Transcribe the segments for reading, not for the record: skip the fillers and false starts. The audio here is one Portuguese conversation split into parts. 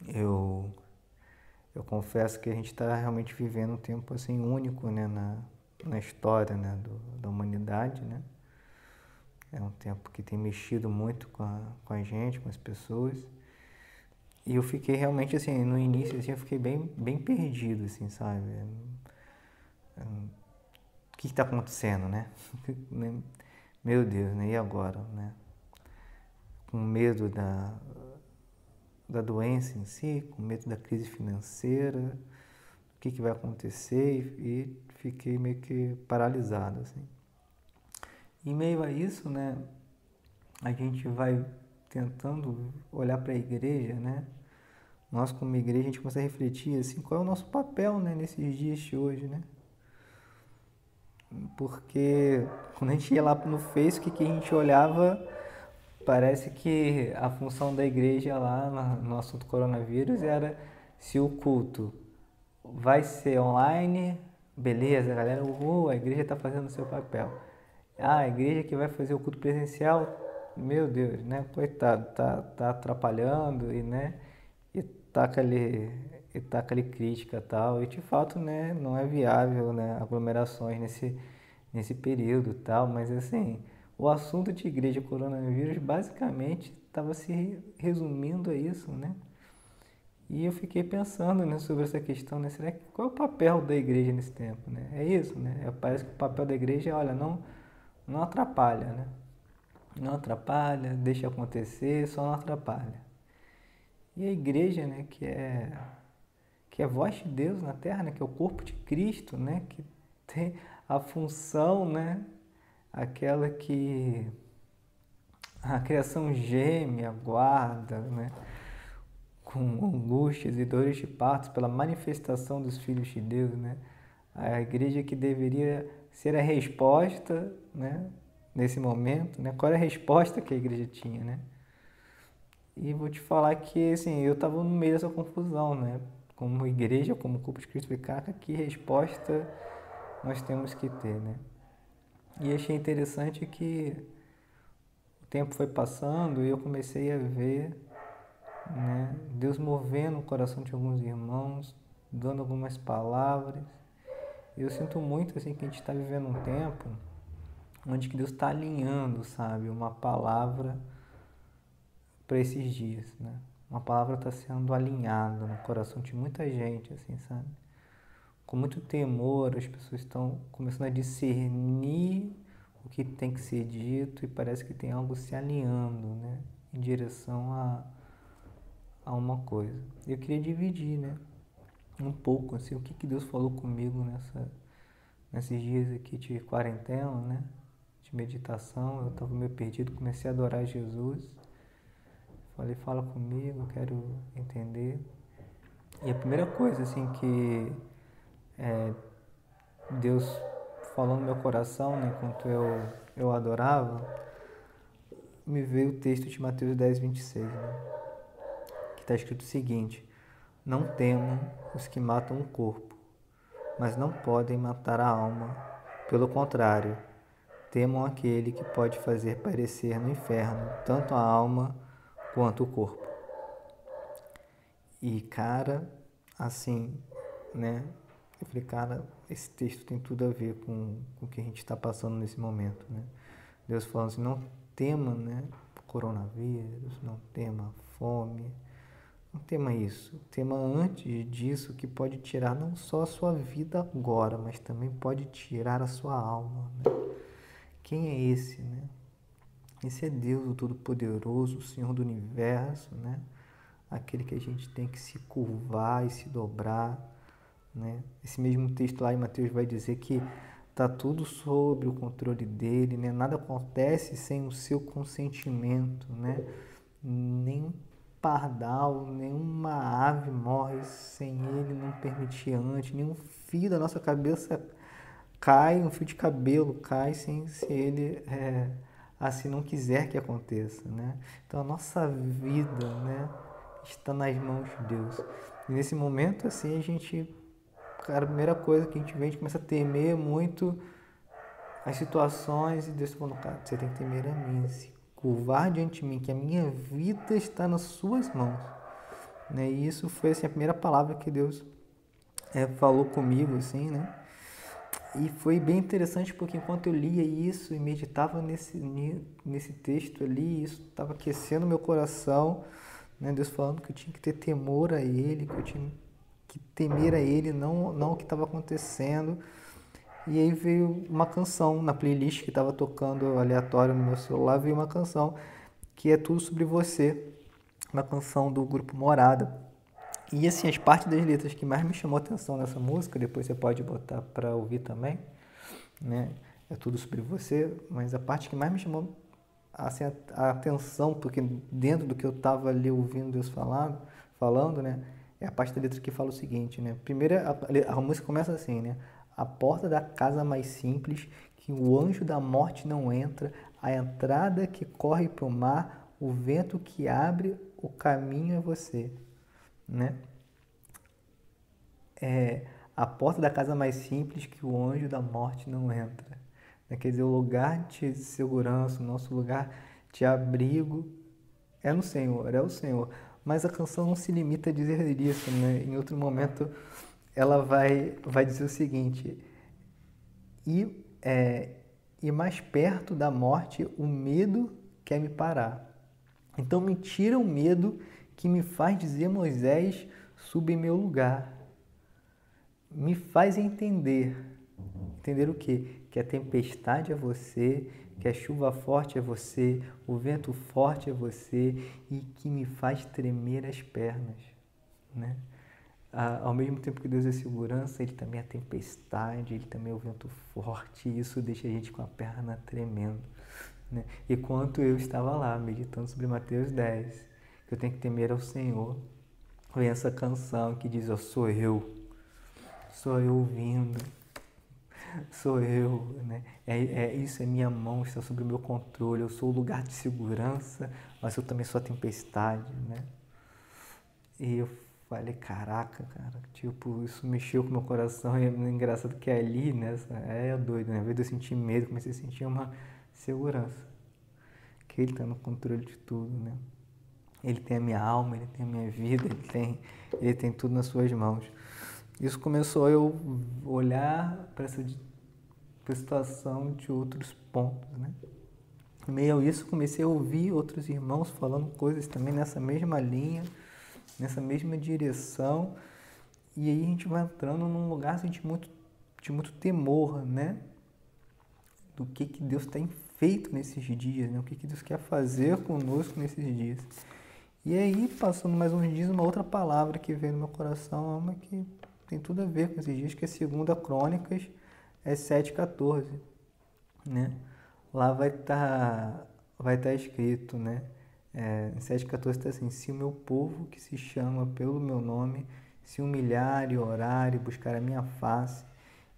Eu, eu confesso que a gente está realmente vivendo um tempo assim único, né, na história, né, da humanidade, né? É um tempo que tem mexido muito com a gente, com as pessoas. E eu fiquei realmente assim, no início assim, eu fiquei bem perdido, assim, sabe? O que está acontecendo, né? Meu Deus, né? E agora, né? Com medo da doença em si, com medo da crise financeira, o que vai acontecer e fiquei meio que paralisado, assim. Em meio a isso, né, a gente vai tentando olhar para a igreja, né? Nós como igreja a gente começa a refletir assim, qual é o nosso papel, né, nesses dias de hoje, né? Porque quando a gente ia lá no Face, o que a gente olhava, parece que a função da igreja lá no assunto coronavírus era se o culto vai ser online, beleza, galera, a igreja está fazendo o seu papel. Ah, a igreja que vai fazer o culto presencial, meu Deus, né? Coitado, tá atrapalhando e, né? E taca ali crítica e tal. E de fato, né? Não é viável, né? Aglomerações nesse período e tal. Mas assim, o assunto de igreja coronavírus basicamente estava se resumindo a isso, né? E eu fiquei pensando, né, sobre essa questão, né? Será que qual é o papel da igreja nesse tempo, né? É isso, né? Parece que o papel da igreja é, olha, não atrapalha, né? Não atrapalha, deixa acontecer, só não atrapalha. E a igreja, né, que é voz de Deus na terra, né, que é o corpo de Cristo, né, que tem a função, né, aquela que a criação geme, aguarda, né, com angústias e dores de partos pela manifestação dos filhos de Deus, né? A igreja que deveria ser a resposta, né, nesse momento, né? Qual era a resposta que a igreja tinha, né? E vou te falar que, assim, eu estava no meio dessa confusão, né? Como igreja, como corpo de Cristo, falei, cara, que resposta nós temos que ter, né? E achei interessante que o tempo foi passando e eu comecei a ver, né, Deus movendo o coração de alguns irmãos, dando algumas palavras. E eu sinto muito, assim, que a gente está vivendo um tempo onde que Deus está alinhando, sabe, uma palavra para esses dias, né? Uma palavra está sendo alinhada no coração de muita gente, assim, sabe? Com muito temor, as pessoas estão começando a discernir o que tem que ser dito e parece que tem algo se alinhando, né? Em direção a uma coisa. Eu queria dividir, né? Um pouco, assim, o que Deus falou comigo nesses dias aqui de quarentena, né? De meditação. Eu estava meio perdido, comecei a adorar Jesus. Falei, fala comigo, quero entender. E a primeira coisa, assim, que Deus falou no meu coração, né, enquanto eu adorava, me veio o texto de Mateus 10:26, né, que está escrito o seguinte: não temam os que matam o corpo, mas não podem matar a alma. Pelo contrário, temam aquele que pode fazer parecer no inferno tanto a alma quanto o corpo. E, cara, assim, né? Eu falei, cara, esse texto tem tudo a ver com o que a gente está passando nesse momento, né? Deus falando assim, não tema, né? Coronavírus, não tema fome, não tema isso. Tema antes disso que pode tirar não só a sua vida agora, mas também pode tirar a sua alma, né? Quem é esse, né? Esse é Deus, o Todo-Poderoso, o Senhor do Universo, né? Aquele que a gente tem que se curvar e se dobrar, né? Esse mesmo texto lá em Mateus vai dizer que está tudo sob o controle dele, né? Nada acontece sem o seu consentimento, né? Nem pardal, nenhuma ave morre sem ele não permitir antes, nenhum fio da nossa cabeça cai, um fio de cabelo cai sem se ele assim não quiser que aconteça, né? Então a nossa vida, né, está nas mãos de Deus. E nesse momento assim a gente, cara, a primeira coisa que a gente vê, a gente começa a temer muito as situações e Deus tá falando, cara, você tem que temer a mim, se curvar diante de mim, que a minha vida está nas suas mãos. né? E isso foi assim, a primeira palavra que Deus falou comigo, assim, né? E foi bem interessante porque enquanto eu lia isso e meditava nesse texto ali, isso estava aquecendo meu coração, né? Deus falando que eu tinha que ter temor a Ele, que eu tinha que temer a Ele, não o que estava acontecendo. E aí veio uma canção na playlist que estava tocando aleatório no meu celular, veio uma canção que é Tudo Sobre Você, uma canção do grupo Morada. E assim, as partes das letras que mais me chamou a atenção nessa música, depois você pode botar para ouvir também, né? É Tudo Sobre Você, mas a parte que mais me chamou assim, a atenção, porque dentro do que eu estava ali ouvindo Deus falando, né? É a parte da letra que fala o seguinte, né? Primeiro, a música começa assim, né? A porta da casa mais simples, que o anjo da morte não entra, a entrada que corre para o mar, o vento que abre o caminho é você, né? É a porta da casa mais simples que o anjo da morte não entra. Quer dizer, o lugar de segurança, o nosso lugar de abrigo é no Senhor, é o Senhor. Mas a canção não se limita a dizer isso, né? Em outro momento, ela vai dizer o seguinte: e, e mais perto da morte, o medo quer me parar. Então me tira o medo que me faz dizer, Moisés, suba em meu lugar. Me faz entender. Entender o quê? Que a tempestade é você, que a chuva forte é você, o vento forte é você e que me faz tremer as pernas, né? Ao mesmo tempo que Deus é segurança, Ele também é a tempestade, Ele também é o vento forte e isso deixa a gente com a perna tremendo, né? E quanto eu estava lá meditando sobre Mateus 10, que eu tenho que temer ao Senhor, vem essa canção que diz, ó, sou eu ouvindo, sou eu, né? Isso é minha mão, está sob o meu controle. Eu sou o lugar de segurança, mas eu também sou a tempestade, né? E eu falei, caraca, cara, tipo, isso mexeu com o meu coração. E é engraçado que ali, né? É doido, né? Ao invés de eu sentir medo, comecei a sentir uma segurança. Que Ele está no controle de tudo, né? Ele tem a minha alma, Ele tem a minha vida, Ele tem tudo nas suas mãos. Isso começou a eu olhar para essa situação de outros pontos, né? Em meio a isso, comecei a ouvir outros irmãos falando coisas também nessa mesma linha, nessa mesma direção, e aí a gente vai entrando num lugar assim, de muito temor, né? Do que Deus tem feito nesses dias, né? O que Deus quer fazer conosco nesses dias. E aí, passando mais uns dias, uma outra palavra que veio no meu coração é uma que tem tudo a ver com esses dias, que é 2 Crônicas 7,14, né? Lá vai tá escrito, né? Em 7,14 está assim: se o meu povo que se chama pelo meu nome se humilhar e orar e buscar a minha face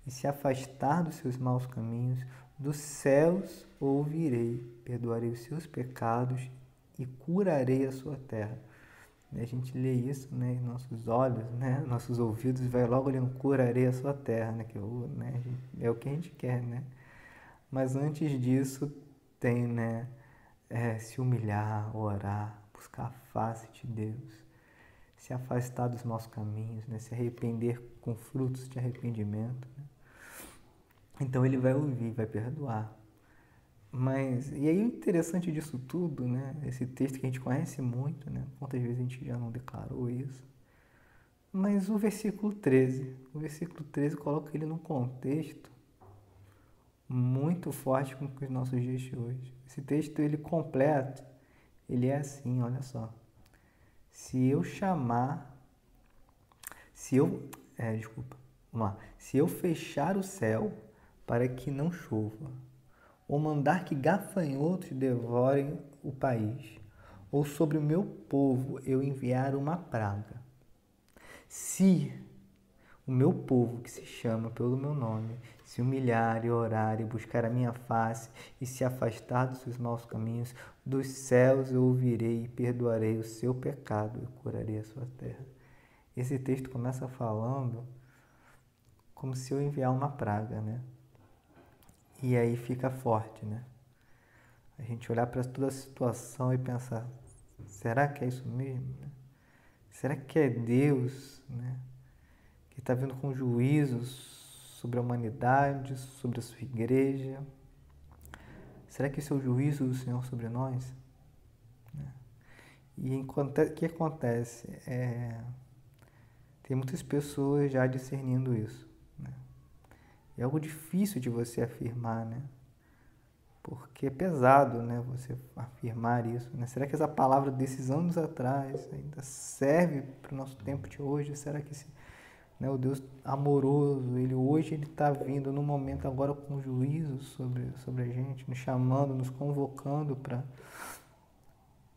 e se afastar dos seus maus caminhos, dos céus ouvirei, perdoarei os seus pecados e curarei a sua terra. E a gente lê isso, né, em nossos olhos, né, nossos ouvidos, vai logo ali no curarei a sua terra, né, né, é o que a gente quer, né? Mas antes disso tem, né, se humilhar, orar, buscar a face de Deus, se afastar dos maus caminhos, né, se arrepender com frutos de arrependimento, né? Então Ele vai ouvir, vai perdoar. Mas, e aí o interessante disso tudo, né, esse texto que a gente conhece muito, né, quantas vezes a gente já não declarou isso, mas o versículo 13 coloca ele num contexto muito forte com os nossos dias de hoje. Esse texto, ele completo, ele é assim, olha só. Se eu chamar, se eu, desculpa, vamos lá. Se eu fechar o céu para que não chova, ou mandar que gafanhotos devorem o país, ou sobre o meu povo eu enviar uma praga. Se o meu povo, que se chama pelo meu nome, se humilhar e orar e buscar a minha face e se afastar dos seus maus caminhos, dos céus eu ouvirei e perdoarei o seu pecado e curarei a sua terra. Esse texto começa falando como se eu enviar uma praga, né? E aí fica forte, né? A gente olhar para toda a situação e pensar, será que é isso mesmo? Será que é Deus, né, que está vindo com juízos sobre a humanidade, sobre a sua igreja? Será que esse é o juízo do Senhor sobre nós? E o que acontece? Tem muitas pessoas já discernindo isso, né? É algo difícil de você afirmar, né? Porque é pesado, né, você afirmar isso, né? Será que essa palavra desses anos atrás ainda serve para o nosso tempo de hoje? Será que né, o Deus amoroso, ele está vindo no momento agora com juízo sobre a gente, nos chamando, nos convocando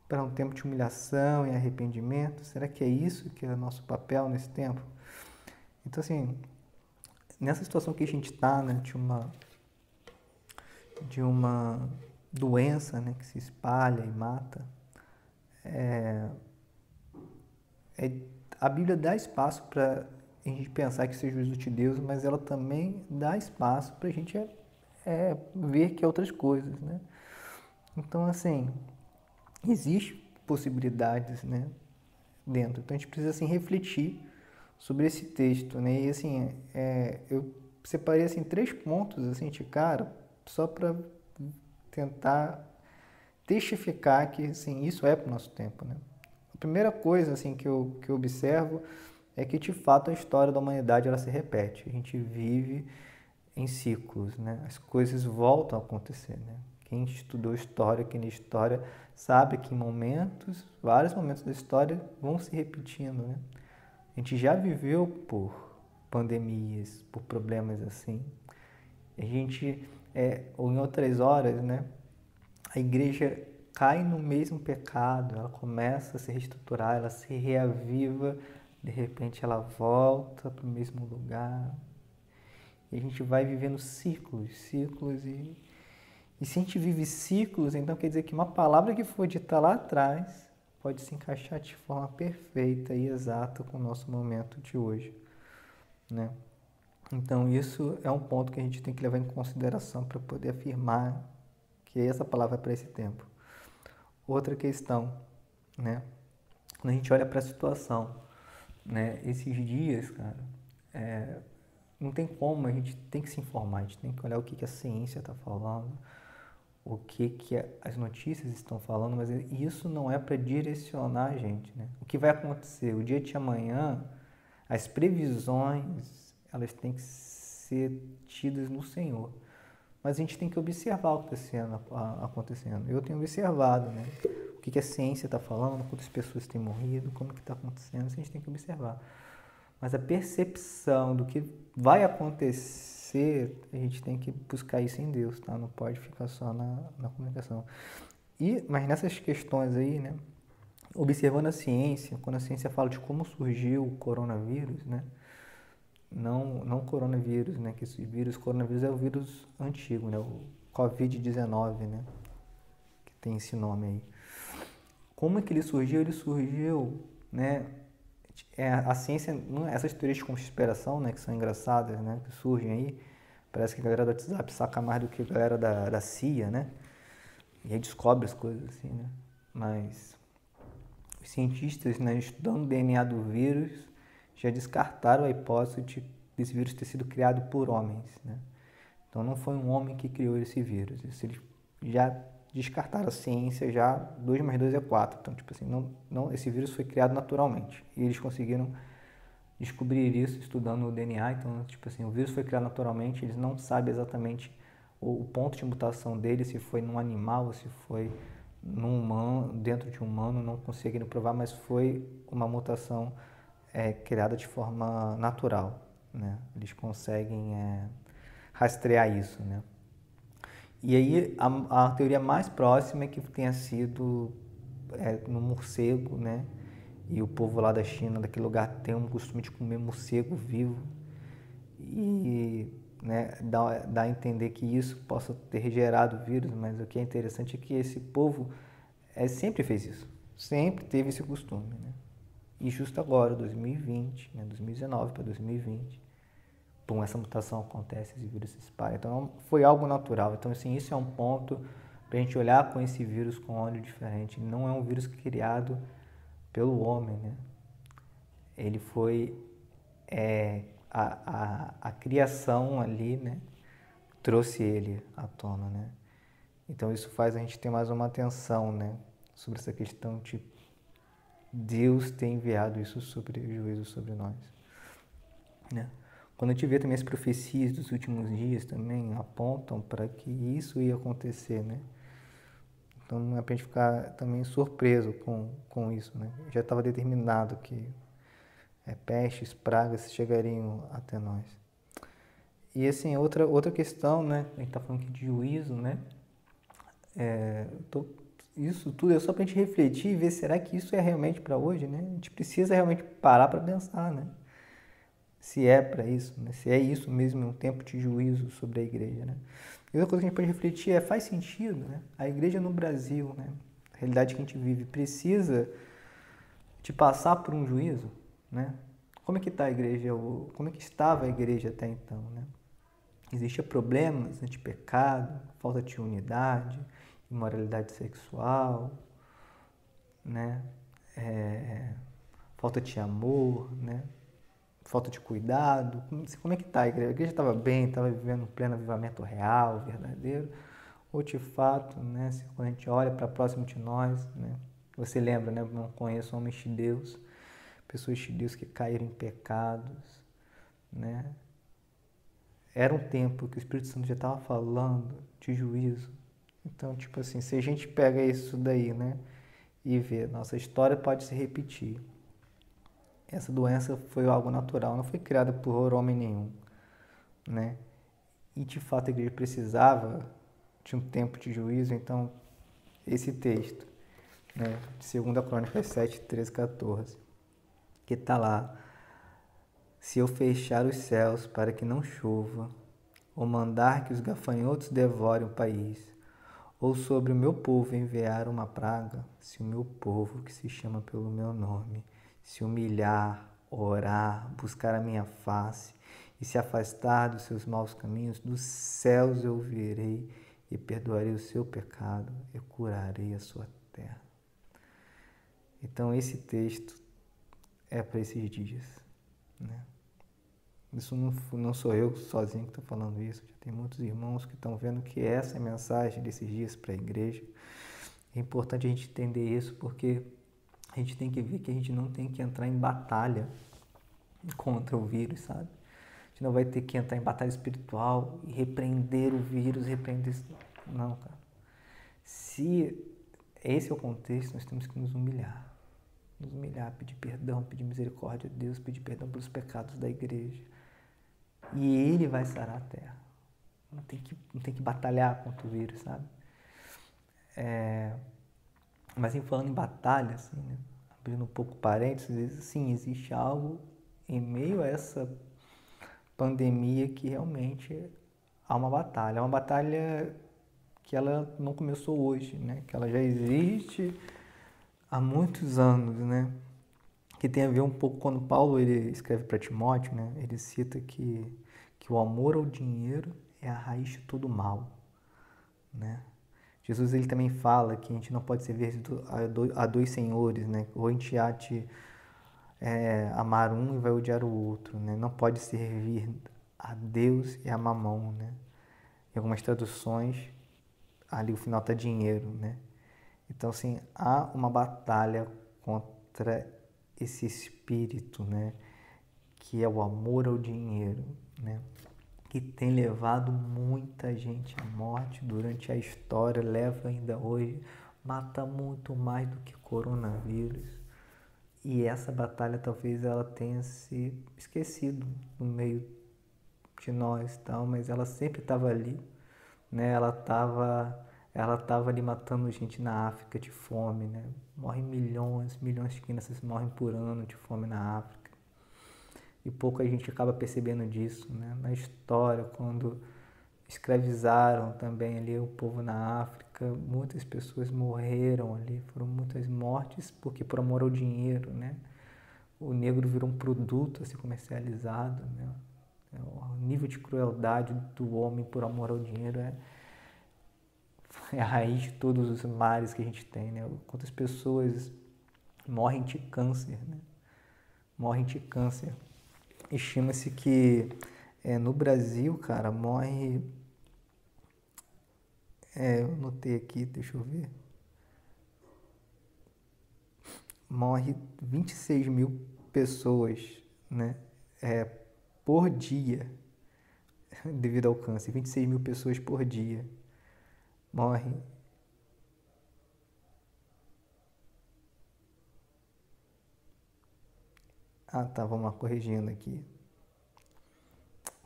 para um tempo de humilhação e arrependimento? Será que é isso que é o nosso papel nesse tempo? Então, assim, nessa situação que a gente está, né, de uma doença, né, que se espalha e mata, é, a Bíblia dá espaço para a gente pensar que isso é juízo de Deus, mas ela também dá espaço para a gente ver que é outras coisas, né? Então, assim, existem possibilidades, né, dentro. Então, a gente precisa, assim, refletir sobre esse texto, né? E, assim, eu separei, assim, 3 pontos, assim, de cara, só para tentar testificar que, assim, isso é para o nosso tempo, né? A primeira coisa, assim, que eu observo é que, de fato, a história da humanidade, ela se repete. A gente vive em ciclos, né? As coisas voltam a acontecer, né? Quem estudou história, quem lê história, sabe que vários momentos da história vão se repetindo, né? A gente já viveu por pandemias, por problemas assim. A gente, ou em outras horas, né? A igreja cai no mesmo pecado, ela começa a se reestruturar, ela se reaviva, de repente ela volta para o mesmo lugar. E a gente vai vivendo ciclos. E se a gente vive ciclos, então quer dizer que uma palavra que foi dita lá atrás pode se encaixar de forma perfeita e exata com o nosso momento de hoje, né? Então isso é um ponto que a gente tem que levar em consideração para poder afirmar que essa palavra é para esse tempo. Outra questão, né? Quando a gente olha para a situação, né? Esses dias, cara, não tem como, a gente tem que se informar, a gente tem que olhar o que a ciência está falando, o que as notícias estão falando, mas isso não é para direcionar a gente, né? O que vai acontecer? O dia de amanhã, as previsões, elas têm que ser tidas no Senhor. Mas a gente tem que observar o que está acontecendo. Eu tenho observado, né? O que a ciência está falando, quantas pessoas têm morrido, como que está acontecendo, isso a gente tem que observar. Mas a percepção do que vai acontecer, a gente tem que buscar isso em Deus, tá? Não pode ficar só na comunicação. Mas nessas questões aí, né? Observando a ciência, quando a ciência fala de como surgiu o coronavírus, né? Não coronavírus, né? Que esse coronavírus é o vírus antigo, né? O Covid-19, né? Que tem esse nome aí. Como é que ele surgiu? Ele surgiu, né? A ciência, essas teorias de conspiração, né? Que são engraçadas, né? Que surgem aí. Parece que a galera do WhatsApp saca mais do que a galera da CIA, né? E aí descobre as coisas assim, né? Mas os cientistas, né, estudando o DNA do vírus, já descartaram a hipótese desse vírus ter sido criado por homens, né? Então não foi um homem que criou esse vírus. Isso eles já descartaram a ciência, já 2 mais 2 é 4. Então, tipo assim, esse vírus foi criado naturalmente. E eles conseguiram descobrir isso estudando o DNA. Então, tipo assim, o vírus foi criado naturalmente, eles não sabem exatamente o ponto de mutação dele, se foi num animal ou se foi num humano, dentro de um humano, não conseguiram provar, mas foi uma mutação criada de forma natural, né? Eles conseguem rastrear isso, né? E aí a teoria mais próxima é que tenha sido no morcego, né? E o povo lá da China, daquele lugar, tem um costume de comer morcego vivo. E, né, dá a entender que isso possa ter gerado o vírus, mas o que é interessante é que esse povo sempre fez isso. Sempre teve esse costume, né? E justo agora, 2020, né, 2019 para 2020, pum, essa mutação acontece, esse vírus se espalha. Então, foi algo natural. Então, assim, isso é um ponto para a gente olhar com esse vírus com olho diferente. Não é um vírus criado pelo homem, né? ele foi a criação ali, né? Trouxe ele à tona, né? Então isso faz a gente ter mais uma atenção, né? Sobre essa questão de Deus ter enviado isso sobre o juízo sobre nós, né? Quando a gente vê também as profecias dos últimos dias também apontam para que isso ia acontecer, né? Então não é para a gente ficar também surpreso com isso, né? Já estava determinado que pestes, pragas chegariam até nós. E assim, outra questão, né? A gente está falando aqui de juízo, né? Isso tudo é só para a gente refletir e ver, será que isso é realmente para hoje, né? A gente precisa realmente parar para pensar, né? Se é para isso, né? Se é isso mesmo, um tempo de juízo sobre a igreja, né? E outra coisa que a gente pode refletir é, faz sentido, né? A igreja no Brasil, né? A realidade que a gente vive, precisa de passar por um juízo, né? Como é que está a igreja, como é que estava a igreja até então, né? Existiam problemas de pecado, falta de unidade, imoralidade sexual, né? Falta de amor, né? Falta de cuidado. Como é que está a igreja? A igreja estava bem, estava vivendo um pleno avivamento real, verdadeiro? Ou de fato, né? Quando a gente olha para próximo de nós, né? Você lembra, né? Não conheço homens de Deus, pessoas de Deus que caíram em pecados, né? Era um tempo que o Espírito Santo já estava falando de juízo. Então, tipo assim, se a gente pega isso daí, né, e vê, nossa história pode se repetir. Essa doença foi algo natural, não foi criada por homem nenhum, né? E de fato a igreja precisava de um tempo de juízo, então esse texto, né, de 2 Crônicas 7, 13, 14, que está lá: se eu fechar os céus para que não chova, ou mandar que os gafanhotos devorem o país, ou sobre o meu povo enviar uma praga, se o meu povo, que se chama pelo meu nome, se humilhar, orar, buscar a minha face e se afastar dos seus maus caminhos, dos céus eu virei e perdoarei o seu pecado e curarei a sua terra. Então esse texto é para esses dias, né? Isso não sou eu sozinho que estou falando isso, já tem muitos irmãos que estão vendo que essa é a mensagem desses dias para a igreja. É importante a gente entender isso porque a gente tem que ver que a gente não tem que entrar em batalha contra o vírus, sabe? A gente não vai ter que entrar em batalha espiritual e repreender o vírus, repreender... Não, cara. Se esse é o contexto, nós temos que nos humilhar. Nos humilhar, pedir perdão, pedir misericórdia a Deus, pedir perdão pelos pecados da igreja. E Ele vai sarar a terra. Não tem que batalhar contra o vírus, sabe? Mas falando em batalha, assim, né? Abrindo um pouco parênteses, sim, existe algo em meio a essa pandemia que realmente há uma batalha. É uma batalha que ela não começou hoje, né? Que ela já existe há muitos anos, né? Que tem a ver um pouco quando Paulo ele escreve para Timóteo, né? Ele cita que o amor ao dinheiro é a raiz de todo mal, né? Jesus ele também fala que a gente não pode servir a dois senhores, né? Ou a gente há de amar um e vai odiar o outro, né? Não pode servir a Deus e a mamão, né? Em algumas traduções, ali o final tá dinheiro, né? Então, assim, há uma batalha contra esse espírito, né? Que é o amor ao dinheiro, né? Que tem levado muita gente à morte durante a história, leva ainda hoje, mata muito mais do que coronavírus. E essa batalha talvez ela tenha se esquecido no meio de nós, tal, mas ela sempre estava ali, né? Ela tava ali matando gente na África de fome, né? Morrem milhões de crianças morrem por ano de fome na África. E pouco a gente acaba percebendo disso, né? Na história, quando escravizaram também ali o povo na África, muitas pessoas morreram ali, foram muitas mortes porque por amor ao dinheiro, né? O negro virou um produto a ser comercializado, né? O nível de crueldade do homem por amor ao dinheiro é a raiz de todos os males que a gente tem, né? Quantas pessoas morrem de câncer, né? morrem de câncer. Estima-se que no Brasil, cara, morre... eu notei aqui, deixa eu ver. Morre 26 mil pessoas, né? Por dia, devido ao câncer. 26 mil pessoas por dia morrem. Ah, tá, vamos lá, corrigindo aqui.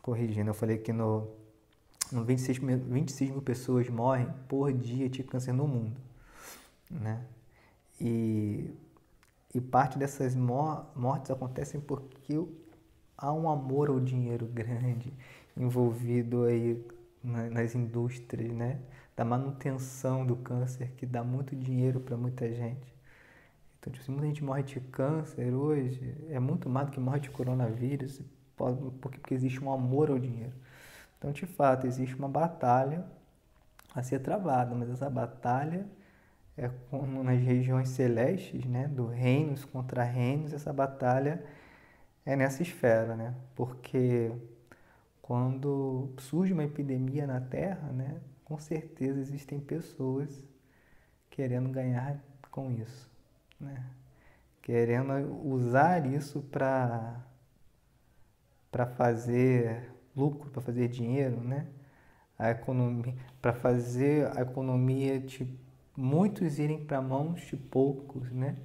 Corrigindo, eu falei que no 26 mil pessoas morrem por dia de câncer no mundo, né? E parte dessas mortes acontecem porque há um amor ao dinheiro grande envolvido aí nas indústrias, né? Da manutenção do câncer, que dá muito dinheiro para muita gente. Então, tipo, se muita gente morre de câncer hoje, é muito mais do que morre de coronavírus, porque existe um amor ao dinheiro. Então, de fato, existe uma batalha a ser travada, mas essa batalha é como nas regiões celestes, né, do reinos contra reinos, essa batalha é nessa esfera, né? Porque quando surge uma epidemia na Terra, né, com certeza existem pessoas querendo ganhar com isso, né? Querendo usar isso para fazer lucro, para fazer dinheiro, né? A economia, para fazer a economia de muitos irem para mãos de poucos, né?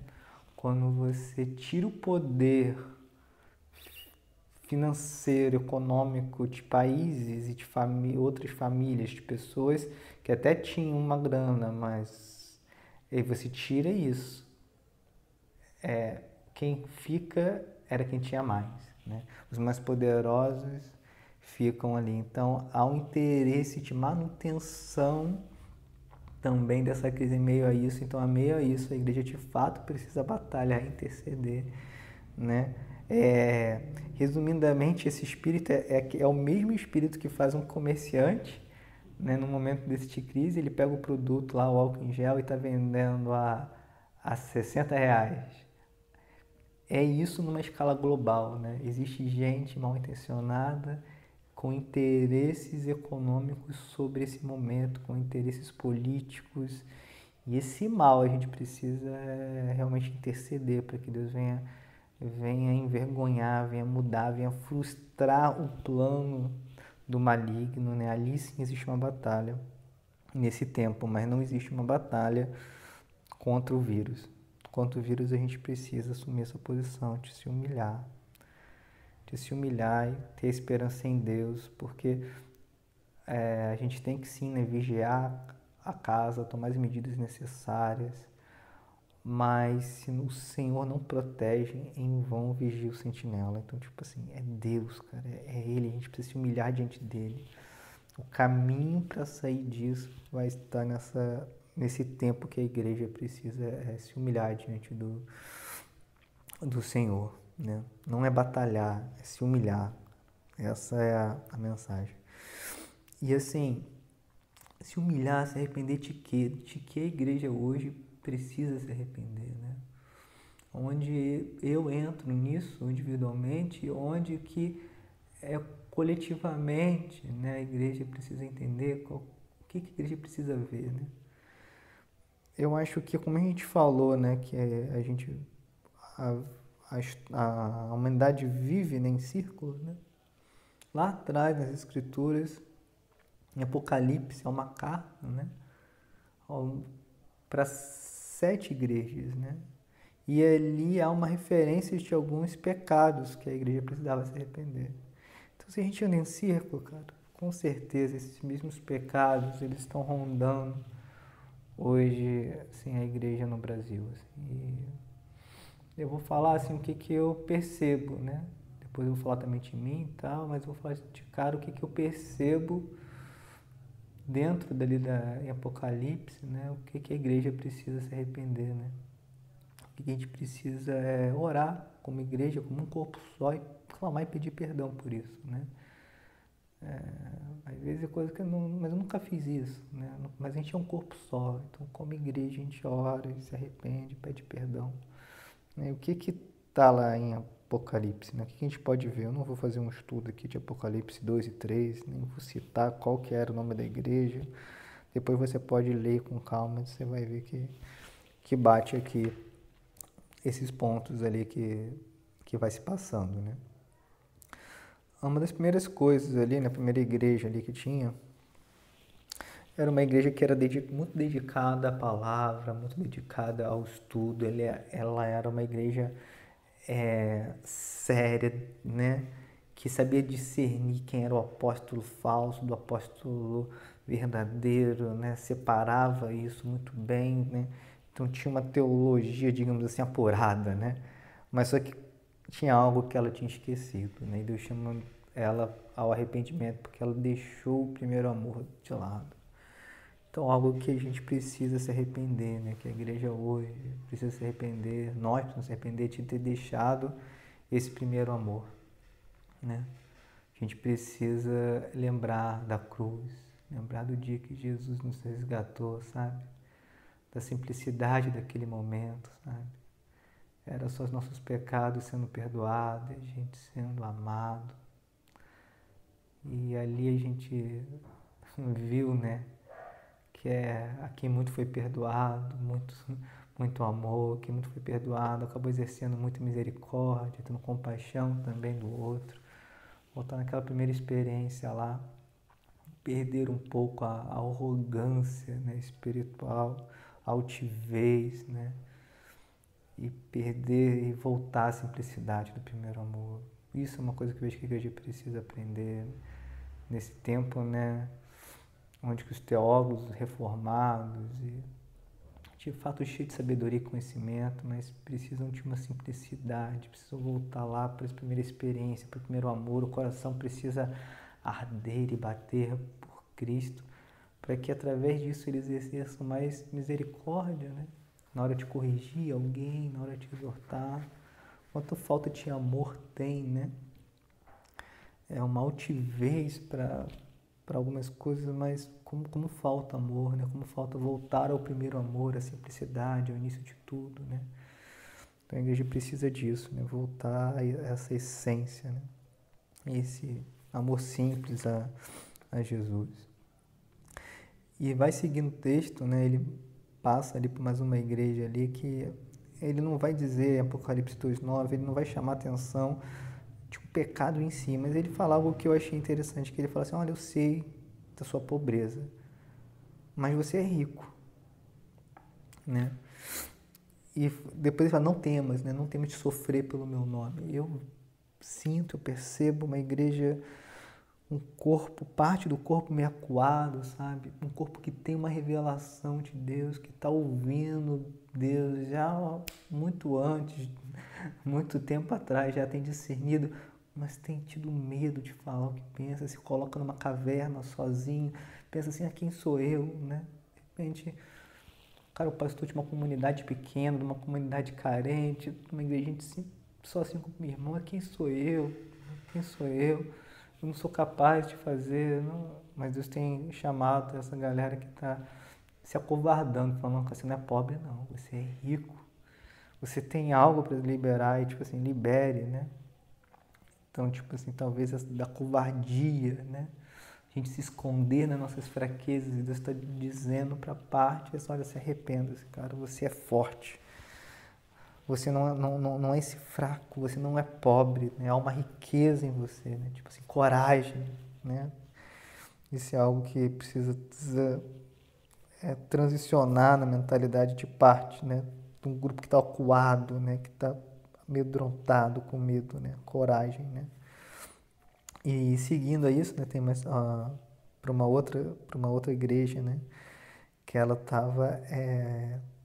Quando você tira o poder financeiro, econômico de países e de outras famílias, de pessoas que até tinham uma grana, mas aí você tira isso. Quem fica era quem tinha mais, né? Os mais poderosos ficam ali. Então, há um interesse de manutenção também dessa crise em meio a isso. Então, a meio a isso, a igreja de fato precisa batalhar, interceder, né? Resumidamente, esse espírito é o mesmo espírito que faz um comerciante, né, no momento de crise, ele pega o produto lá, o álcool em gel, e está vendendo a R$ 60. É isso numa escala global, né? Existe gente mal intencionada com interesses econômicos sobre esse momento, com interesses políticos. E esse mal a gente precisa realmente interceder para que Deus venha envergonhar, venha mudar, venha frustrar o plano do maligno, né? Ali sim existe uma batalha nesse tempo, mas não existe uma batalha contra o vírus. Contra o vírus a gente precisa assumir essa posição, de se humilhar e ter esperança em Deus, porque a gente tem que sim, né, vigiar a casa, tomar as medidas necessárias, mas se o Senhor não protege, em vão vigia o sentinela. Então, tipo assim, é Deus, cara, é Ele, a gente precisa se humilhar diante dEle. O caminho para sair disso vai estar nesse tempo que a igreja precisa se humilhar diante do Senhor, né? Não é batalhar, é se humilhar. Essa é a mensagem. E assim, se humilhar, se arrepender de quê? De que a igreja hoje precisa se arrepender, né? Onde eu entro nisso individualmente, onde que coletivamente, né, a igreja precisa entender o que a igreja precisa ver, né? Eu acho que, como a gente falou, né, que a humanidade vive, né, em círculos, né? Lá atrás, nas escrituras, em Apocalipse, é uma carta, né, para 7 igrejas, né? E ali há uma referência de alguns pecados que a igreja precisava se arrepender. Então, se a gente anda em círculo, cara, com certeza esses mesmos pecados, eles estão rondando hoje, assim, a igreja no Brasil. Assim. E eu vou falar, assim, o que eu percebo, né? Depois eu vou falar também de mim e tal, mas eu vou falar de cara o que eu percebo dentro dali em Apocalipse, né? O que a igreja precisa se arrepender, né? O que a gente precisa é orar como igreja, como um corpo só, e clamar e pedir perdão por isso, né? Às vezes é coisa que mas eu nunca fiz isso, né? Mas a gente é um corpo só, então como igreja a gente ora, se arrepende, pede perdão. E o que está lá em Apocalipse, né? O que a gente pode ver? Eu não vou fazer um estudo aqui de Apocalipse 2 e 3, nem vou citar qual que era o nome da igreja. Depois você pode ler com calma, você vai ver que bate aqui esses pontos ali que vai se passando, né? Uma das primeiras coisas ali, na primeira igreja ali que tinha, era uma igreja que era muito dedicada à palavra, muito dedicada ao estudo. Ela era uma igreja séria, né? Que sabia discernir quem era o apóstolo falso do apóstolo verdadeiro, né? Separava isso muito bem, né? Então tinha uma teologia, digamos assim, apurada, né? Mas só que tinha algo que ela tinha esquecido, né? E Deus chama ela ao arrependimento porque ela deixou o primeiro amor de lado. Então, algo que a gente precisa se arrepender, né? Que a igreja hoje precisa se arrepender, nós precisamos se arrepender de ter deixado esse primeiro amor, né? A gente precisa lembrar da cruz, lembrar do dia que Jesus nos resgatou, sabe? Da simplicidade daquele momento, sabe? Era só os nossos pecados sendo perdoados, a gente sendo amado. E ali a gente viu, né? Que a quem muito foi perdoado, muito amor, quem muito foi perdoado, acabou exercendo muita misericórdia, tendo compaixão também do outro, voltar naquela primeira experiência lá, perder um pouco a arrogância, né, espiritual, a altivez, né, e perder e voltar à simplicidade do primeiro amor. Isso é uma coisa que eu vejo que a igreja precisa aprender nesse tempo, né, onde que os teólogos reformados e de fato cheios de sabedoria e conhecimento, mas precisam de uma simplicidade, precisam voltar lá para a primeira experiência, para o primeiro amor, o coração precisa arder e bater por Cristo, para que através disso eles exerçam mais misericórdia, né? Na hora de corrigir alguém, na hora de exortar, quanta falta de amor tem, né? É uma altivez para algumas coisas, mas como falta amor, né? Como falta voltar ao primeiro amor, à simplicidade, ao início de tudo, né? Então a igreja precisa disso, né? Voltar a essa essência, né? Esse amor simples a Jesus. E vai seguindo o texto, né? Ele passa ali por mais uma igreja ali que ele não vai dizer, em Apocalipse 2:9, ele não vai chamar atenção de um pecado em si, mas ele fala algo que eu achei interessante, que ele fala assim, olha, eu sei da sua pobreza, mas você é rico, né? E depois ele fala, não temas, né? Não temas de sofrer pelo meu nome. Eu sinto, eu percebo uma igreja, um corpo, parte do corpo meio acuado, sabe? Um corpo que tem uma revelação de Deus, que está ouvindo Deus já muito antes, muito tempo atrás, já tem discernido, mas tem tido medo de falar o que pensa, se coloca numa caverna sozinho, pensa assim, quem sou eu, né? De repente, cara, o pastor de uma comunidade pequena, de uma comunidade carente, de uma igreja só assim com meu irmão, quem sou eu? Quem sou eu? Eu não sou capaz de fazer, não. Mas Deus tem chamado essa galera que está se acovardando, falando que você não é pobre, não, você é rico. Você tem algo para liberar e, tipo assim, libere, né? Então, tipo assim, talvez da covardia, né? A gente se esconder nas nossas fraquezas e Deus está dizendo para a parte, olha, se arrependa, cara, você é forte. Você não é esse fraco, você não é pobre, né? Há uma riqueza em você, né? Tipo assim, coragem, né? Isso é algo que precisa transicionar na mentalidade de parte, né? De um grupo que está acuado, né? Que está amedrontado, com medo, né? Coragem, né? E seguindo a isso, né? Tem mais para uma outra igreja, né? Que ela estava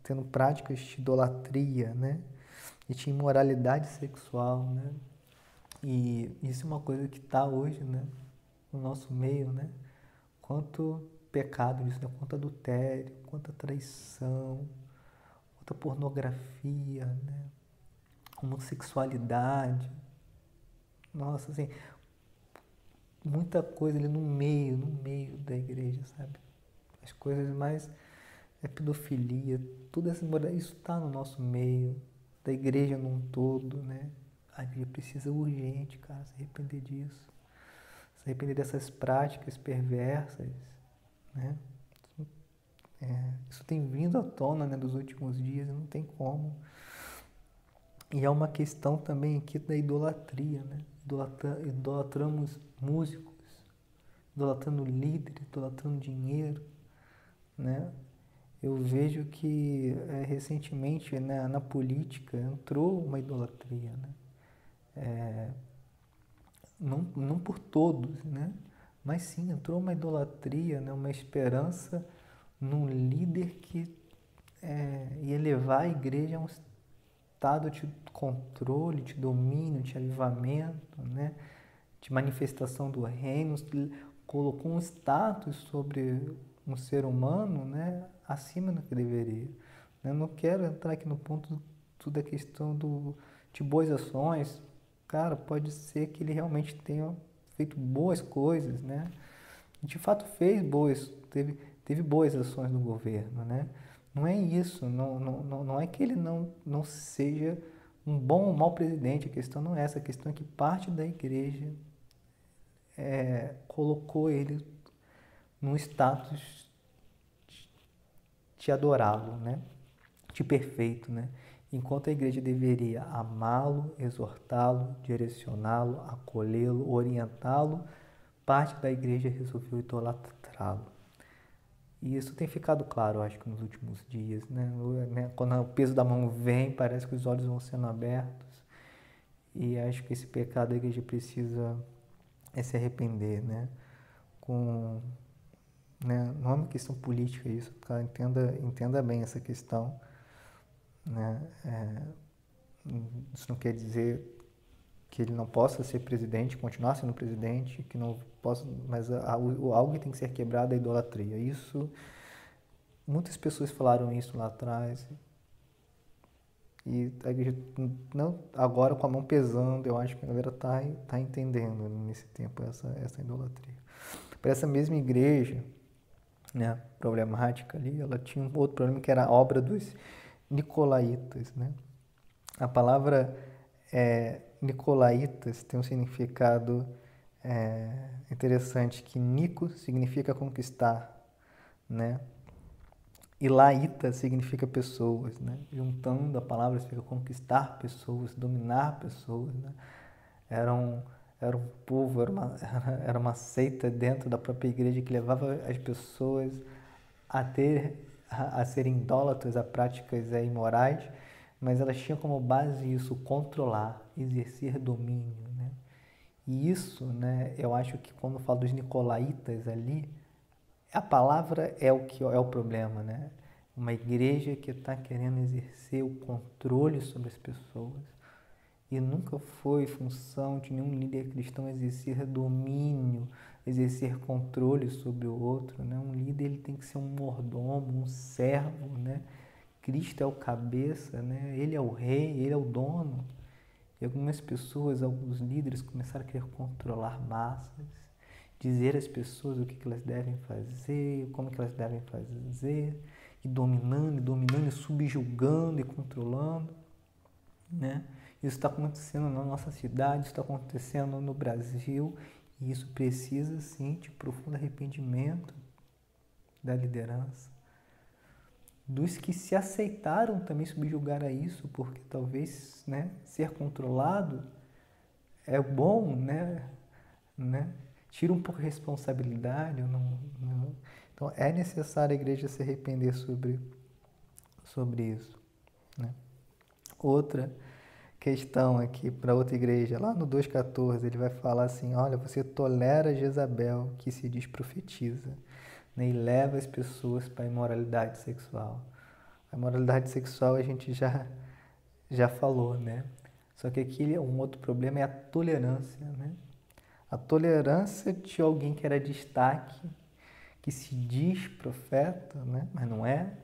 tendo práticas de idolatria, né? E tinha imoralidade sexual, né? E isso é uma coisa que está hoje, né? No nosso meio, né? Quanto pecado nisso, né? Quanto adultério, quanta traição, quanta pornografia, né? Homossexualidade. Nossa, assim, muita coisa ali no meio da igreja, sabe? As coisas mais pedofilia, tudo essa imoralidade, isso está no nosso meio, da igreja num todo, né? A igreja precisa urgente, cara, se arrepender disso. Se arrepender dessas práticas perversas, né? Isso tem vindo à tona, né, dos últimos dias, não tem como. E é uma questão também aqui da idolatria, né? Idolatramos músicos, idolatrando líderes, idolatrando dinheiro, né? Eu vejo que recentemente, né, na política entrou uma idolatria, né? Não por todos, né? Mas sim, entrou uma idolatria, né? Uma esperança num líder que ia levar a igreja a um estado de controle, de domínio, de avivamento, né? De manifestação do reino, colocou um status sobre um ser humano, né? Acima do que deveria. Eu não quero entrar aqui no ponto da questão de boas ações. Cara, pode ser que ele realmente tenha feito boas coisas, né? De fato teve boas ações no governo, né? Não é isso, não é que ele não seja um bom ou mau presidente, a questão não é essa, a questão é que parte da igreja colocou ele num status de adorá-lo, né? De perfeito, né? Enquanto a igreja deveria amá-lo, exortá-lo, direcioná-lo, acolhê-lo, orientá-lo, parte da igreja resolveu idolatrá-lo. E isso tem ficado claro, acho que nos últimos dias, né? Quando o peso da mão vem, parece que os olhos vão sendo abertos. E acho que esse pecado a igreja precisa se arrepender, né? Né? Não é uma questão política isso, tá? Entenda bem essa questão, né? Isso não quer dizer que ele não possa ser presidente, continuar sendo presidente, que não possa, mas algo que tem que ser quebrado é a idolatria. Isso, muitas pessoas falaram isso lá atrás, e a igreja, não, agora com a mão pesando, eu acho que a galera tá entendendo nesse tempo essa idolatria. Para essa mesma igreja, né, problemática ali, ela tinha um outro problema que era a obra dos nicolaítas, né? A palavra nicolaítas tem um significado interessante, que Nico significa conquistar, né? E laíta significa pessoas, né? Juntando a palavra significa conquistar pessoas, dominar pessoas, né? Era um povo, era uma seita dentro da própria igreja que levava as pessoas a serem idólatras, a práticas imorais, mas elas tinham como base isso, controlar, exercer domínio, né? E isso, né, eu acho que quando eu falo dos nicolaítas ali, a palavra é o que é o problema, né? Uma igreja que está querendo exercer o controle sobre as pessoas. E nunca foi função de nenhum líder cristão exercer domínio, exercer controle sobre o outro, né? Um líder ele tem que ser um mordomo, um servo, né? Cristo é o cabeça, né? Ele é o rei, ele é o dono. E algumas pessoas, alguns líderes começaram a querer controlar massas, dizer às pessoas o que elas devem fazer, como que elas devem fazer, e dominando, e subjugando e controlando, né? Isso está acontecendo na nossa cidade, isso está acontecendo no Brasil, e isso precisa, sim, de profundo arrependimento da liderança. Dos que se aceitaram também subjugar a isso, porque talvez, né, ser controlado é bom, né? Tira um pouco a responsabilidade. Então, é necessário a igreja se arrepender sobre isso, né? Outra questão aqui para outra igreja, lá no 2,14, ele vai falar assim, olha, você tolera Jezabel, que se diz profetiza, né, e leva as pessoas para a imoralidade sexual. A imoralidade sexual a gente já falou, né? Só que aqui um outro problema é a tolerância, né? A tolerância de alguém que era destaque, que se diz profeta, né? Mas não é.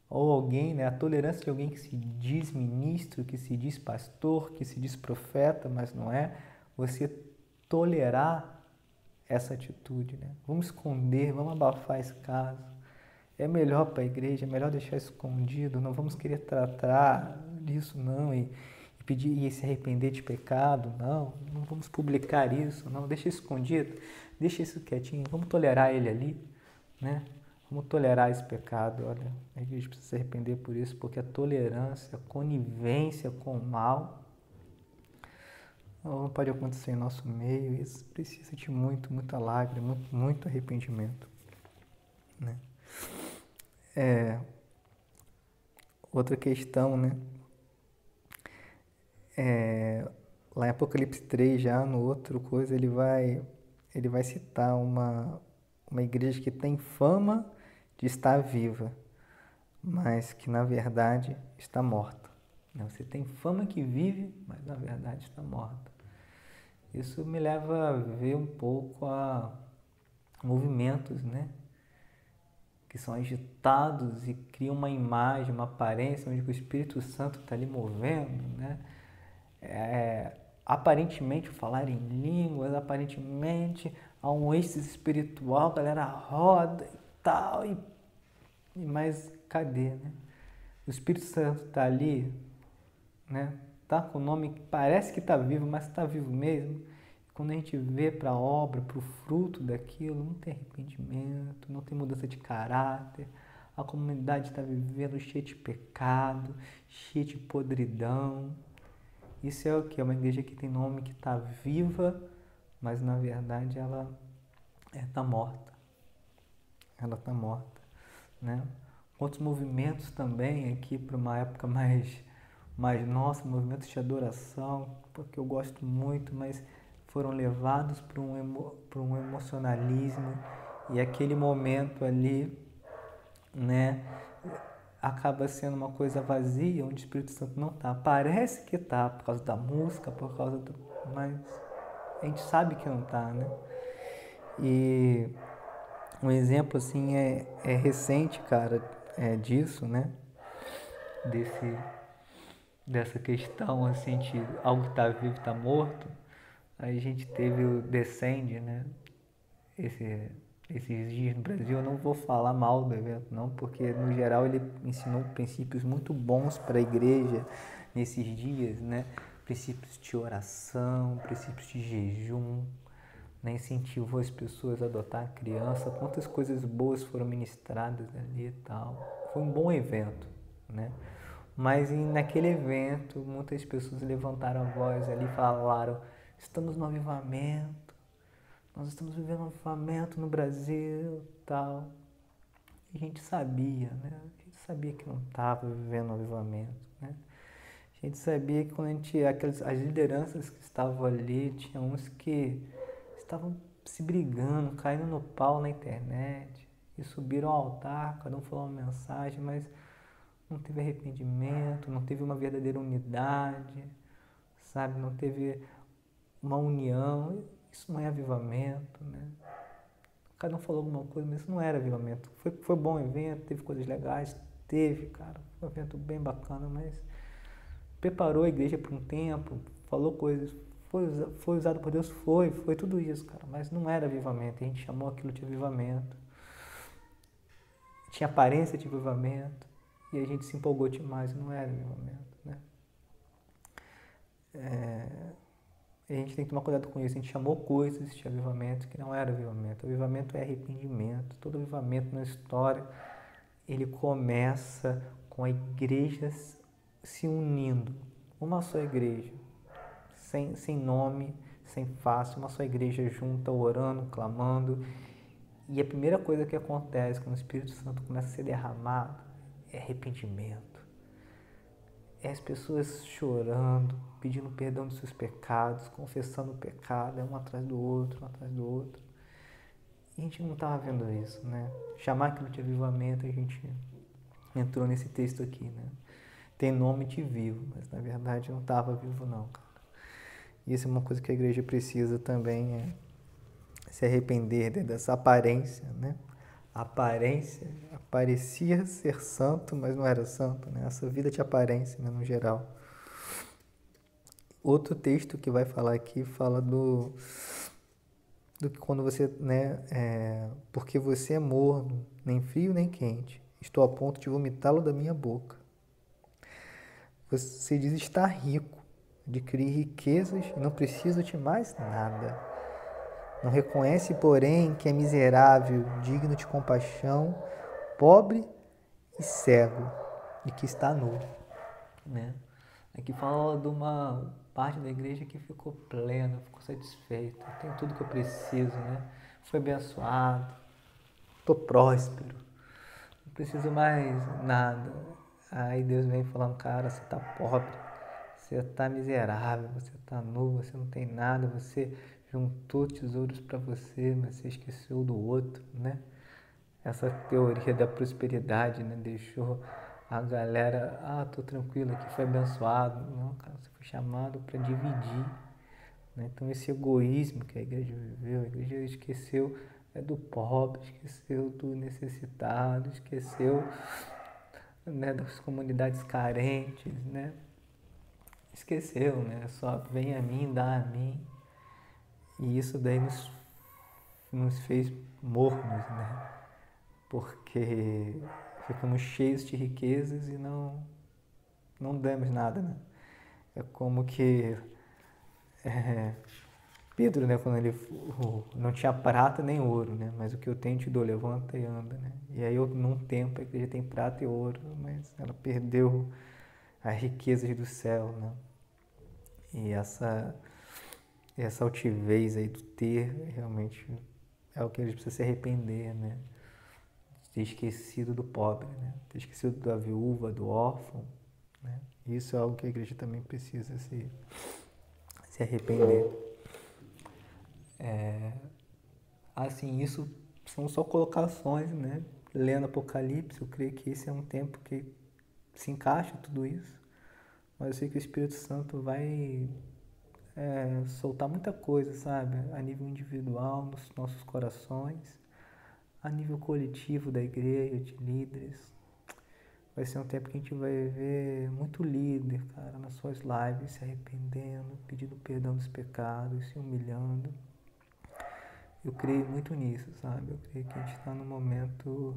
Ou alguém, né? A tolerância de alguém que se diz ministro, que se diz pastor, que se diz profeta, mas não é. Você tolerar essa atitude, né? Vamos esconder, vamos abafar esse caso. É melhor para a igreja, é melhor deixar escondido, não vamos querer tratar disso não. E pedir e se arrepender de pecado. Não, não vamos publicar isso, não, deixa isso escondido, deixa isso quietinho, vamos tolerar ele ali, né? Vamos tolerar esse pecado. Olha, a igreja precisa se arrepender por isso, porque a tolerância, a conivência com o mal não pode acontecer em nosso meio. Isso precisa de muita lágrima, muito arrependimento, né? Outra questão, né? Lá em Apocalipse 3, já no outro coisa, ele vai citar uma igreja que tem fama de estar viva, mas que na verdade está morta. Você tem fama que vive, mas na verdade está morta. Isso me leva a ver um pouco a movimentos, né? Que são agitados e criam uma imagem, uma aparência onde o Espírito Santo está ali movendo, né? Aparentemente falar em línguas, aparentemente há um êxtase espiritual, a galera roda e tal, mas cadê, né? O Espírito Santo está ali, né? Tá com o nome que parece que está vivo, mas está vivo mesmo. Quando a gente vê para a obra, para o fruto daquilo, não tem arrependimento, não tem mudança de caráter. A comunidade está vivendo cheia de pecado, cheia de podridão. Isso é o que? É uma igreja que tem nome, que está viva, mas na verdade ela está morta. Ela está morta, né? Outros movimentos também aqui para uma época mais nossa, movimentos de adoração, porque eu gosto muito, mas foram levados para um emocionalismo, e aquele momento ali, né, acaba sendo uma coisa vazia, onde o Espírito Santo não está. Parece que está por causa da música, mas a gente sabe que não está, né? E um exemplo assim é recente, cara, disso, né? Dessa questão assim de algo que está vivo está morto. A gente teve o Descende, né? Esses dias no Brasil. Eu não vou falar mal do evento, não, porque no geral ele ensinou princípios muito bons para a igreja nesses dias, né? Princípios de oração, princípios de jejum, né? Incentivou as pessoas a adotar a criança. Quantas coisas boas foram ministradas ali e tal. Foi um bom evento, né? Mas naquele evento, muitas pessoas levantaram a voz ali e falaram: estamos no avivamento, nós estamos vivendo um avivamento no Brasil, tal. E a gente sabia, né? A gente sabia que não estava vivendo um avivamento, né? A gente sabia que quando as lideranças que estavam ali, tinha uns que estavam se brigando, caindo no pau na internet, e subiram ao altar, cada um falou uma mensagem, mas não teve arrependimento, não teve uma verdadeira unidade, sabe? Não teve uma união. Isso não é avivamento, né? Cada um falou alguma coisa, mas isso não era avivamento. Foi bom evento, teve coisas legais, cara. Foi um evento bem bacana, mas preparou a igreja por um tempo, falou coisas, foi usado por Deus, foi tudo isso, cara. Mas não era avivamento, a gente chamou aquilo de avivamento. Tinha aparência de avivamento. E a gente se empolgou demais, não era avivamento, né? A gente tem que tomar cuidado com isso. A gente chamou coisas de avivamento que não era avivamento. Avivamento é arrependimento. Todo avivamento na história, ele começa com a igreja se unindo. Uma só igreja, sem nome, sem face, uma só igreja junta, orando, clamando. E a primeira coisa que acontece quando o Espírito Santo começa a ser derramado é arrependimento. É as pessoas chorando, pedindo perdão dos seus pecados, confessando o pecado, um atrás do outro, um atrás do outro. E a gente não estava vendo isso, né? Chamar aquilo de avivamento, a gente entrou nesse texto aqui, né? Tem nome de vivo, mas na verdade não estava vivo não, cara. E isso é uma coisa que a igreja precisa também, se arrepender dessa aparência, né? A aparência, parecia ser santo, mas não era santo, né? Essa vida de aparência, né, no geral. Outro texto que vai falar aqui fala do que quando você, né, porque você é morno, nem frio nem quente, estou a ponto de vomitá-lo da minha boca. Você diz estar rico, adquiri riquezas e não preciso de mais nada. Não reconhece, porém, que é miserável, digno de compaixão, pobre e cego, e que está nu, né? Aqui fala de uma parte da igreja que ficou plena, ficou satisfeita, tem tudo que eu preciso, né? Foi abençoado, estou próspero, não preciso mais nada. Aí Deus vem falando, cara, você está pobre, você está miserável, você está nu, você não tem nada, você juntou tesouros para você, mas você esqueceu do outro, né? Essa teoria da prosperidade, né? Deixou a galera, tô tranquilo aqui, foi abençoado. Não, cara, você foi chamado para dividir, né? Então esse egoísmo que a igreja viveu, a igreja esqueceu do pobre, esqueceu do necessitado, esqueceu, né, das comunidades carentes, né? Esqueceu, né? Só vem a mim, dá a mim. E isso daí nos fez mornos, né? Porque ficamos cheios de riquezas e não damos nada, né? É como que Pedro, né, quando ele não tinha prata nem ouro, né? Mas o que eu tenho te dou, levanta e anda, né? E aí, num tempo, a igreja tem prata e ouro, mas ela perdeu as riquezas do céu, né? E essa altivez aí do ter, realmente é o que a gente precisa se arrepender, né? Ter esquecido do pobre, né? Ter esquecido da viúva, do órfão, né? Isso é algo que a igreja também precisa se arrepender. Assim, isso são só colocações, né? Lendo Apocalipse, eu creio que esse é um tempo que se encaixa tudo isso. Mas eu sei que o Espírito Santo vai soltar muita coisa, sabe? A nível individual, nos nossos corações, a nível coletivo da igreja, de líderes. Vai ser um tempo que a gente vai ver muito líder, cara, nas suas lives, se arrependendo, pedindo perdão dos pecados, se humilhando. Eu creio muito nisso, sabe? Eu creio que a gente está no momento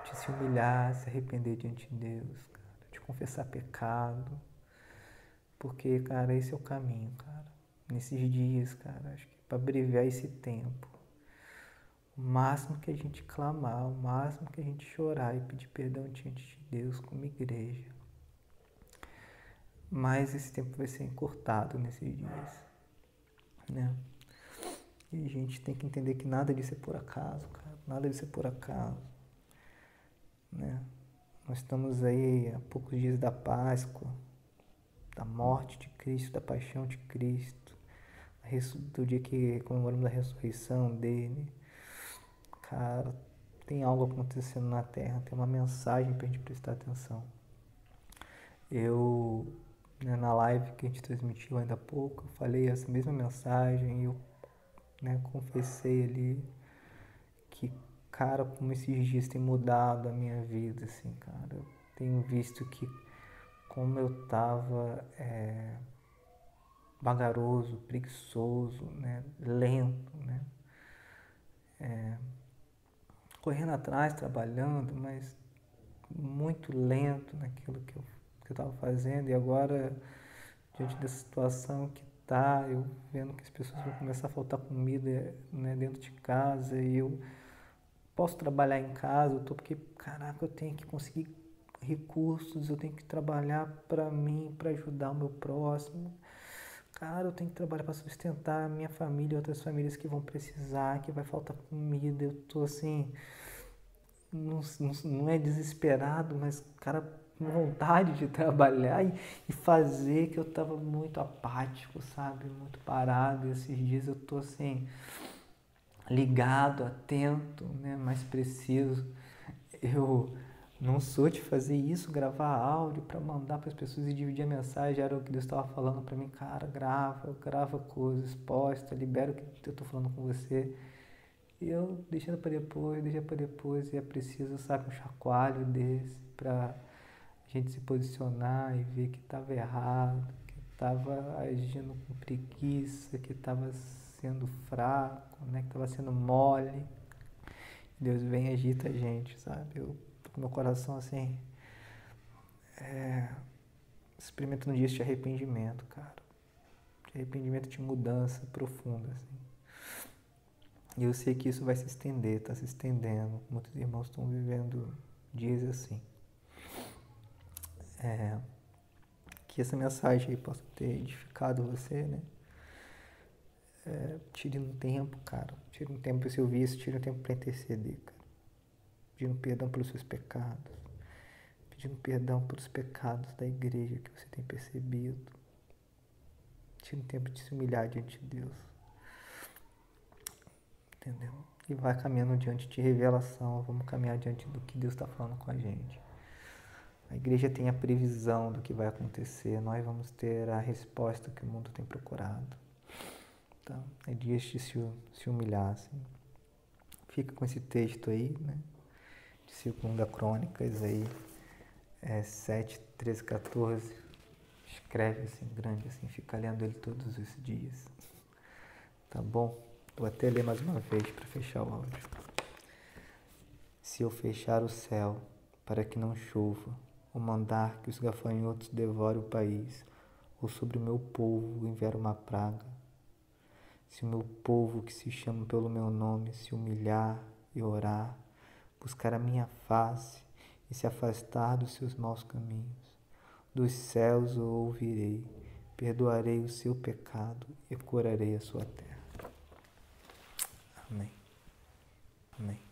de se humilhar, se arrepender diante de Deus, cara, de confessar pecado. Porque, cara, esse é o caminho, cara. Nesses dias, cara, acho que para abreviar esse tempo, o máximo que a gente clamar, o máximo que a gente chorar e pedir perdão diante de Deus como igreja, mais esse tempo vai ser encurtado nesses dias, né? E a gente tem que entender que nada disso é por acaso, cara. Nada disso é por acaso, né? Nós estamos aí a poucos dias da Páscoa, da morte de Cristo, da paixão de Cristo, do dia que comemoramos a ressurreição dele. Cara, tem algo acontecendo na Terra, tem uma mensagem pra gente prestar atenção. Eu, né, na live que a gente transmitiu ainda há pouco, eu falei essa mesma mensagem e eu, né, confessei ali que, cara, como esses dias tem mudado a minha vida, assim, cara. Eu tenho visto que como eu tava vagaroso, preguiçoso, né, lento, né, correndo atrás, trabalhando, mas muito lento naquilo que eu estava fazendo. E agora, diante dessa situação que tá, eu vendo que as pessoas vão começar a faltar comida, né, dentro de casa, e eu posso trabalhar em casa, eu tô porque, caraca, eu tenho que conseguir recursos, eu tenho que trabalhar para mim, para ajudar o meu próximo. Cara, eu tenho que trabalhar para sustentar a minha família e outras famílias que vão precisar, que vai faltar comida. Eu tô assim, não é desesperado, mas, cara, com vontade de trabalhar e fazer, que eu tava muito apático, sabe? Muito parado. E esses dias eu tô assim, ligado, atento, né? Mais preciso. Eu não sou de fazer isso, gravar áudio para mandar para as pessoas e dividir a mensagem. Era o que Deus estava falando para mim, cara, grava coisas, posta, libera o que eu estou falando com você. E eu deixando para depois, deixa para depois, e é preciso, sabe, um chacoalho desse para a gente se posicionar e ver que estava errado, que estava agindo com preguiça, que estava sendo fraco, né, que estava sendo mole. Deus vem e agita a gente, sabe? Eu tô com meu coração assim, experimenta no dia de arrependimento, cara. De arrependimento, de mudança profunda, assim. E eu sei que isso vai se estender, tá se estendendo. Muitos irmãos estão vivendo dias assim. Que essa mensagem aí possa ter edificado você, né? Tire um tempo, cara. Tire um tempo para se ouvir isso, tire um tempo para interceder, cara. Pedindo perdão pelos seus pecados. Pedindo perdão pelos pecados da igreja que você tem percebido. Tire um tempo de se humilhar diante de Deus. Entendeu? E vai caminhando diante de revelação. Vamos caminhar diante do que Deus está falando com a gente. A igreja tem a previsão do que vai acontecer. Nós vamos ter a resposta que o mundo tem procurado. Então, é dias de se humilhar, assim. Fica com esse texto aí, né? De 2 Crônicas aí, 7, 13, 14. Escreve assim, grande, assim. Fica lendo ele todos os dias. Tá bom? Vou até ler mais uma vez para fechar o áudio. Se eu fechar o céu para que não chova, ou mandar que os gafanhotos devorem o país, ou sobre o meu povo enviar uma praga, se o meu povo que se chama pelo meu nome se humilhar e orar, buscar a minha face e se afastar dos seus maus caminhos, dos céus eu ouvirei, perdoarei o seu pecado e curarei a sua terra. Amém. Amém.